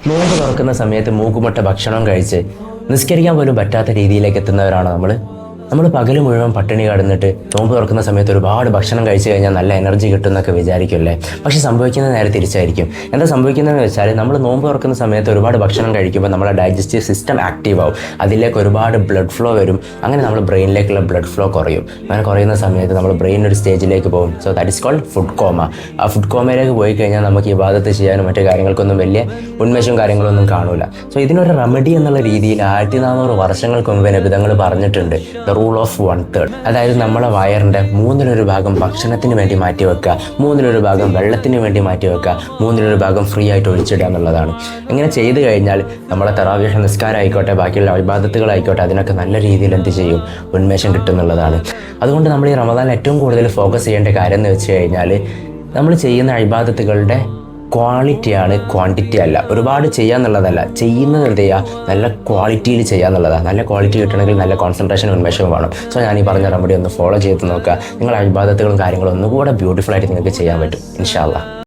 നോമ്പ് തുറക്കുന്ന സമയത്ത് മൂക്കുമുട്ട ഭക്ഷണം കഴിച്ച് നിസ്കരിക്കാൻ പോലും പറ്റാത്ത രീതിയിലേക്ക് എത്തുന്നവരാണ് നമ്മൾ പകൽ മുഴുവൻ പട്ടിണി കിടന്നിട്ട് നോമ്പ് തുറക്കുന്ന സമയത്ത് ഒരുപാട് ഭക്ഷണം കഴിച്ചു കഴിഞ്ഞാൽ നല്ല എനർജി കിട്ടുമെന്നൊക്കെ വിചാരിക്കുമല്ലേ. പക്ഷേ സംഭവിക്കുന്നത് നേരെ തിരിച്ചായിരിക്കും. എന്താ സംഭവിക്കുന്നതെന്ന് വെച്ചാൽ നമ്മൾ നോമ്പ് തുറക്കുന്ന സമയത്ത് ഒരുപാട് ഭക്ഷണം കഴിക്കുമ്പോൾ നമ്മുടെ ഡൈജസ്റ്റീവ് സിസ്റ്റം ആക്റ്റീവ് ആവും, അതിലേക്ക് ഒരുപാട് ബ്ലഡ് ഫ്ലോ വരും. അങ്ങനെ നമ്മൾ ബ്രെയിനിലേക്കുള്ള ബ്ലഡ് ഫ്ലോ കുറയും. അങ്ങനെ കുറയുന്ന സമയത്ത് നമ്മൾ ബ്രെയിൻ ഒരു സ്റ്റേജിലേക്ക് പോകും. So that is called food coma. ആ ഫുഡ് കോമയിലേക്ക് പോയി കഴിഞ്ഞാൽ നമുക്ക് ഇബാദത്ത് ചെയ്യാനും മറ്റു കാര്യങ്ങൾക്കൊന്നും വലിയ ഉന്മേഷവും കാര്യങ്ങളൊന്നും കാണൂല. സോ ഇതിനൊരു റെമഡി എന്നുള്ള രീതിയിൽ 1400 വർഷങ്ങൾക്ക് മുമ്പ് നബിതങ്ങൾ പറഞ്ഞിട്ടുണ്ട്, റൂൾ ഓഫ് 1/3. അതായത് നമ്മളെ വയറിൻ്റെ 1/3 ഭാഗം ഭക്ഷണത്തിന് വേണ്ടി മാറ്റി വെക്കുക, 1/3 ഭാഗം വെള്ളത്തിന് വേണ്ടി മാറ്റി വെക്കുക, 1/3 ഭാഗം ഫ്രീ ആയിട്ട് ഒഴിച്ചിടുക എന്നുള്ളതാണ്. ഇങ്ങനെ ചെയ്ത് കഴിഞ്ഞാൽ നമ്മളെ തറാവീഹ് നിസ്കാരം ആയിക്കോട്ടെ, ബാക്കിയുള്ള ഇബാദത്തുകളായിക്കോട്ടെ, അതിനൊക്കെ നല്ല രീതിയിൽ എന്ത് ചെയ്യും, ഉന്മേഷം കിട്ടുന്നുള്ളതാണ്. അതുകൊണ്ട് നമ്മൾ ഈ റമദാനിൽ ഏറ്റവും കൂടുതൽ ഫോക്കസ് ചെയ്യേണ്ട കാര്യം എന്ന് വെച്ച് കഴിഞ്ഞാൽ നമ്മൾ ചെയ്യുന്ന ഇബാദത്തുകളുടെ ക്വാളിറ്റിയാണ്, ക്വാണ്ടിറ്റി അല്ല. ഒരുപാട് ചെയ്യാന്നുള്ളതല്ല, ചെയ്യുന്നത് എന്ത് ചെയ്യുക, നല്ല ക്വാളിറ്റിയിൽ ചെയ്യാന്നുള്ളതാണ്. നല്ല ക്വാളിറ്റി കിട്ടണമെങ്കിൽ നല്ല കോൺസെൻട്രേഷൻ ഉന്മേഷവും വേണം. സോ ഞാൻ ഈ പറഞ്ഞ റെമഡി ഒന്ന് ഫോളോ ചെയ്ത് നോക്കുക. നിങ്ങൾ ഇബാദത്തുകളും കാര്യങ്ങളും ഒന്നുകൂടെ ബ്യൂട്ടിഫുൾ ആയിട്ട് നിങ്ങൾക്ക് ചെയ്യാൻ പറ്റും ഇൻഷാ അല്ലാഹ്.